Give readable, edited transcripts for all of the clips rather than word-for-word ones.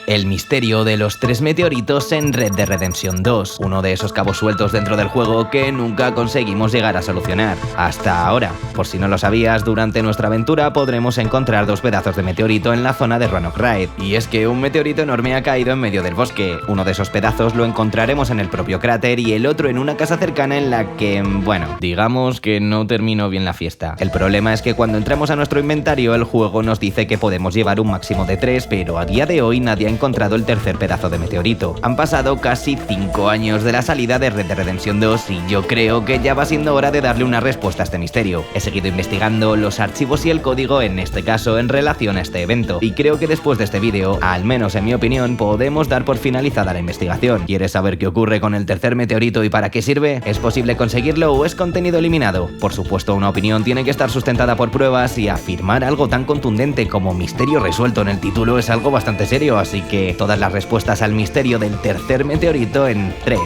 El misterio de los 3 meteoritos en Red Dead Redemption 2, uno de esos cabos sueltos dentro del juego que nunca conseguimos llegar a solucionar. Hasta ahora. Por si no lo sabías, durante nuestra aventura podremos encontrar 2 pedazos de meteorito en la zona de Roanoke Ride. Y es que un meteorito enorme ha caído en medio del bosque. Uno de esos pedazos lo encontraremos en el propio cráter y el otro en una casa cercana en la que, bueno, digamos que no terminó bien la fiesta. El problema es que cuando entramos a nuestro inventario el juego nos dice que podemos llevar un máximo de 3, pero a día de hoy nadie ha encontrado el tercer pedazo de meteorito. Han pasado casi 5 años de la salida de Red Dead Redemption 2 y yo creo que ya va siendo hora de darle una respuesta a este misterio. He seguido investigando los archivos y el código, en este caso en relación a este evento, y creo que después de este vídeo, al menos en mi opinión, podemos dar por finalizada la investigación. ¿Quieres saber qué ocurre con el tercer meteorito y para qué sirve? ¿Es posible conseguirlo o es contenido eliminado? Por supuesto, una opinión tiene que estar sustentada por pruebas y afirmar algo tan contundente como misterio resuelto en el título es algo bastante serio, así que todas las respuestas al misterio del tercer meteorito en 3,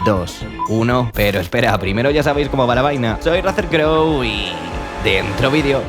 2, 1... Pero espera, primero ya sabéis cómo va la vaina. Soy RazerCrow y... dentro vídeo.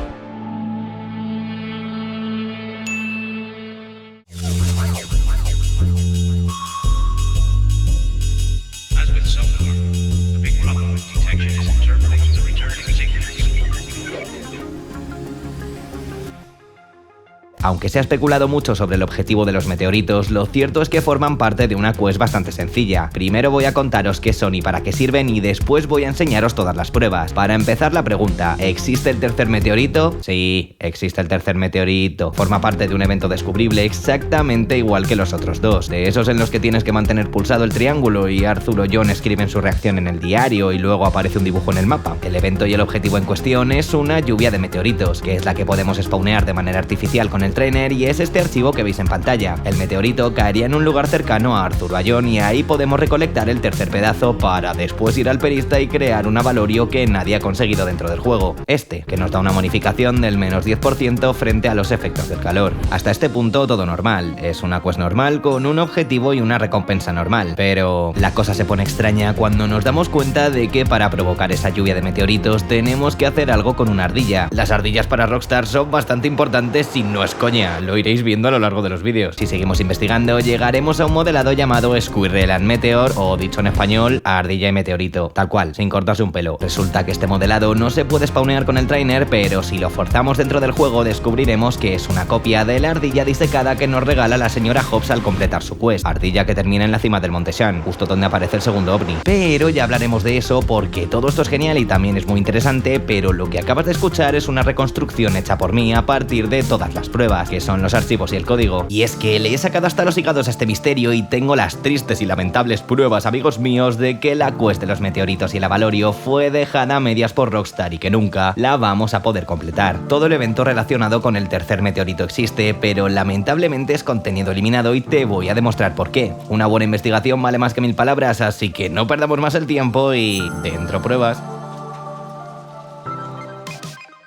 Aunque se ha especulado mucho sobre el objetivo de los meteoritos, lo cierto es que forman parte de una quest bastante sencilla. Primero voy a contaros qué son y para qué sirven y después voy a enseñaros todas las pruebas. Para empezar la pregunta, ¿existe el tercer meteorito? Sí, existe el tercer meteorito. Forma parte de un evento descubrible exactamente igual que los otros dos. De esos en los que tienes que mantener pulsado el triángulo y Arthur o John escriben su reacción en el diario y luego aparece un dibujo en el mapa. El evento y el objetivo en cuestión es una lluvia de meteoritos, que es la que podemos spawnear de manera artificial con el trainer y es este archivo que veis en pantalla. El meteorito caería en un lugar cercano a Arthur o a John y ahí podemos recolectar el tercer pedazo para después ir al perista y crear un avalorio que nadie ha conseguido dentro del juego. Este, que nos da una bonificación del menos 10% frente a los efectos del calor. Hasta este punto todo normal. Es una quest normal con un objetivo y una recompensa normal. Pero la cosa se pone extraña cuando nos damos cuenta de que para provocar esa lluvia de meteoritos tenemos que hacer algo con una ardilla. Las ardillas para Rockstar son bastante importantes y no es coña. Lo iréis viendo a lo largo de los vídeos. Si seguimos investigando, llegaremos a un modelado llamado Squirrel and Meteor, o dicho en español, ardilla y meteorito. Tal cual, sin cortarse un pelo. Resulta que este modelado no se puede spawnear con el trainer, pero si lo forzamos dentro del juego descubriremos que es una copia de la ardilla disecada que nos regala la señora Hobbs al completar su quest. Ardilla que termina en la cima del Monte Shan, justo donde aparece el segundo ovni. Pero ya hablaremos de eso porque todo esto es genial y también es muy interesante, pero lo que acabas de escuchar es una reconstrucción hecha por mí a partir de todas las pruebas, que son los archivos y el código. Y es que le he sacado hasta los hígados a este misterio y tengo las tristes y lamentables pruebas, amigos míos, de que la quest de los meteoritos y el avalorio fue dejada a medias por Rockstar y que nunca la vamos a poder completar. Todo el evento relacionado con el tercer meteorito existe, pero lamentablemente es contenido eliminado y te voy a demostrar por qué. Una buena investigación vale más que 1000 palabras, así que no perdamos más el tiempo y... dentro pruebas.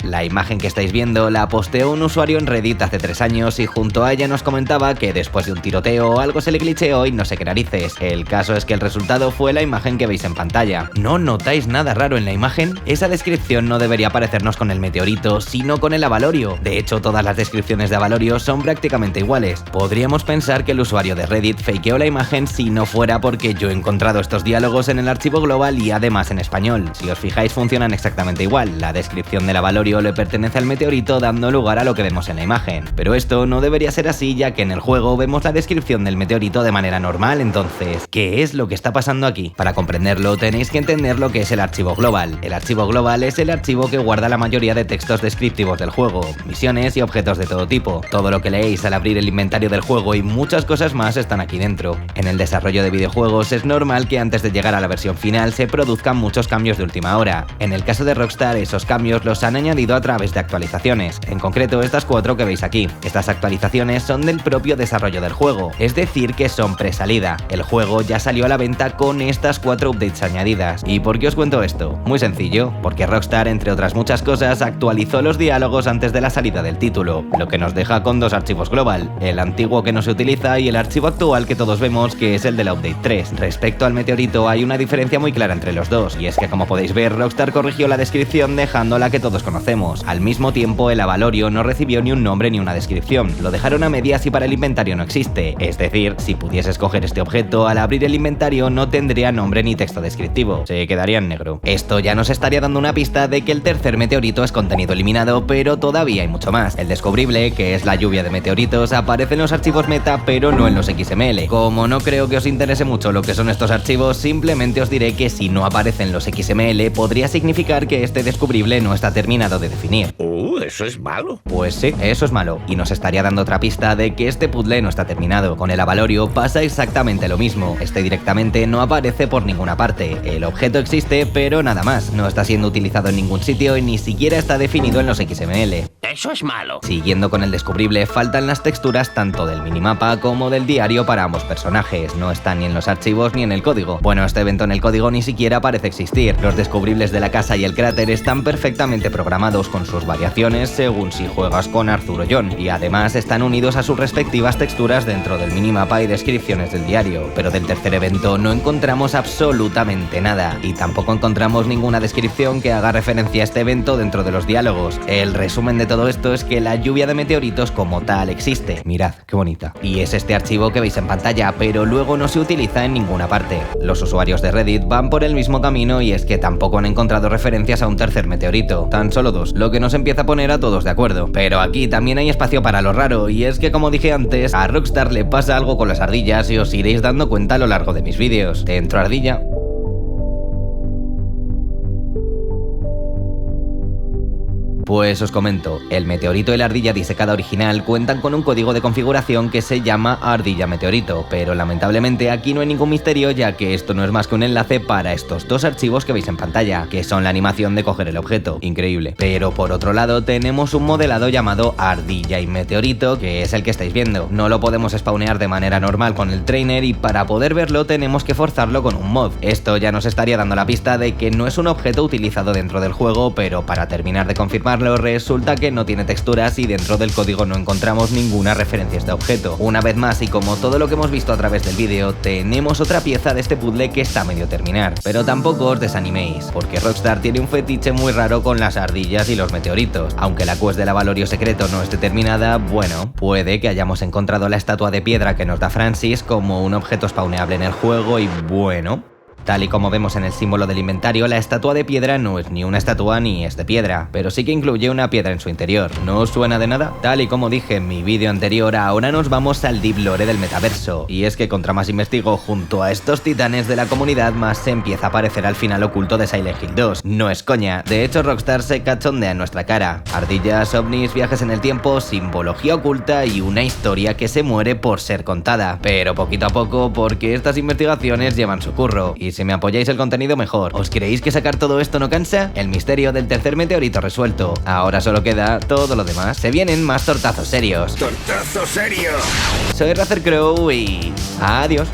La imagen que estáis viendo la posteó un usuario en Reddit hace 3 años y junto a ella nos comentaba que después de un tiroteo algo se le glitcheó y no sé qué narices. El caso es que el resultado fue la imagen que veis en pantalla. ¿No notáis nada raro en la imagen? Esa descripción no debería parecernos con el meteorito, sino con el avalorio. De hecho, todas las descripciones de avalorio son prácticamente iguales. Podríamos pensar que el usuario de Reddit fakeó la imagen si no fuera porque yo he encontrado estos diálogos en el archivo global y además en español. Si os fijáis funcionan exactamente igual. La descripción del avalorio le pertenece al meteorito dando lugar a lo que vemos en la imagen. Pero esto no debería ser así ya que en el juego vemos la descripción del meteorito de manera normal. Entonces, ¿qué es lo que está pasando aquí? Para comprenderlo tenéis que entender lo que es el archivo global. El archivo global es el archivo que guarda la mayoría de textos descriptivos del juego, misiones y objetos de todo tipo. Todo lo que leéis al abrir el inventario del juego y muchas cosas más están aquí dentro. En el desarrollo de videojuegos es normal que antes de llegar a la versión final se produzcan muchos cambios de última hora. En el caso de Rockstar esos cambios los han añadido a través de actualizaciones, en concreto estas 4 que veis aquí. Estas actualizaciones son del propio desarrollo del juego, es decir que son pre-salida. El juego ya salió a la venta con estas 4 updates añadidas. ¿Y por qué os cuento esto? Muy sencillo, porque Rockstar, entre otras muchas cosas, actualizó los diálogos antes de la salida del título, lo que nos deja con 2 archivos global, el antiguo que no se utiliza y el archivo actual que todos vemos que es el de la update 3. Respecto al meteorito hay una diferencia muy clara entre los dos, y es que como podéis ver Rockstar corrigió la descripción dejando la que todos conocemos. conocemos. Al mismo tiempo, el Avalorio no recibió ni un nombre ni una descripción. Lo dejaron a medias y para el inventario no existe. Es decir, si pudiese escoger este objeto, al abrir el inventario no tendría nombre ni texto descriptivo. Se quedaría en negro. Esto ya nos estaría dando una pista de que el tercer meteorito es contenido eliminado, pero todavía hay mucho más. El descubrible, que es la lluvia de meteoritos, aparece en los archivos meta, pero no en los XML. Como no creo que os interese mucho lo que son estos archivos, simplemente os diré que si no aparecen los XML, podría significar que este descubrible no está terminado de definir. Eso es malo. Pues sí, eso es malo, y nos estaría dando otra pista de que este puzzle no está terminado. Con el Avalorio pasa exactamente lo mismo. Este directamente no aparece por ninguna parte. El objeto existe, pero nada más. No está siendo utilizado en ningún sitio y ni siquiera está definido en los XML. Eso es malo. Siguiendo con el descubrible, faltan las texturas tanto del minimapa como del diario para ambos personajes. No están ni en los archivos ni en el código. Bueno, este evento en el código ni siquiera parece existir. Los descubribles de la casa y el cráter están perfectamente programados con sus variaciones según si juegas con Arthur o John, y además están unidos a sus respectivas texturas dentro del minimapa y descripciones del diario. Pero del tercer evento no encontramos absolutamente nada, y tampoco encontramos ninguna descripción que haga referencia a este evento dentro de los diálogos. El resumen de todo esto es que la lluvia de meteoritos como tal existe. Mirad, qué bonita. Y es este archivo que veis en pantalla, pero luego no se utiliza en ninguna parte. Los usuarios de Reddit van por el mismo camino y es que tampoco han encontrado referencias a un tercer meteorito. Tan solo dos, lo que nos empieza a poner a todos de acuerdo. Pero aquí también hay espacio para lo raro, y es que como dije antes, a Rockstar le pasa algo con las ardillas y os iréis dando cuenta a lo largo de mis vídeos. Dentro ardilla. Pues os comento, el meteorito y la ardilla disecada original cuentan con un código de configuración que se llama ardilla meteorito, pero lamentablemente aquí no hay ningún misterio, ya que esto no es más que un enlace para estos dos archivos que veis en pantalla, que son la animación de coger el objeto. Increíble. Pero por otro lado tenemos un modelado llamado ardilla y meteorito, que es el que estáis viendo. No lo podemos spawnear de manera normal con el trainer, y para poder verlo tenemos que forzarlo con un mod. Esto ya nos estaría dando la pista de que no es un objeto utilizado dentro del juego, pero para terminar de confirmar resulta que no tiene texturas y dentro del código no encontramos ninguna referencia a este objeto. Una vez más, y como todo lo que hemos visto a través del vídeo, tenemos otra pieza de este puzzle que está a medio terminar. Pero tampoco os desaniméis, porque Rockstar tiene un fetiche muy raro con las ardillas y los meteoritos. Aunque la quest del Avalorio secreto no esté terminada, bueno, puede que hayamos encontrado la estatua de piedra que nos da Francis como un objeto spawneable en el juego y bueno... Tal y como vemos en el símbolo del inventario, la estatua de piedra no es ni una estatua ni es de piedra, pero sí que incluye una piedra en su interior. ¿No os suena de nada? Tal y como dije en mi vídeo anterior, ahora nos vamos al deep lore del metaverso. Y es que contra más investigo junto a estos titanes de la comunidad, más se empieza a aparecer al final oculto de Silent Hill 2. No es coña, de hecho Rockstar se cachondea en nuestra cara. Ardillas, ovnis, viajes en el tiempo, simbología oculta y una historia que se muere por ser contada. Pero poquito a poco, porque estas investigaciones llevan su curro. Y si me apoyáis el contenido mejor. ¿Os creéis que sacar todo esto no cansa? El misterio del tercer meteorito resuelto. Ahora solo queda todo lo demás. Se vienen más tortazos serios. ¡Tortazo serio! Soy Razer Crow y... adiós.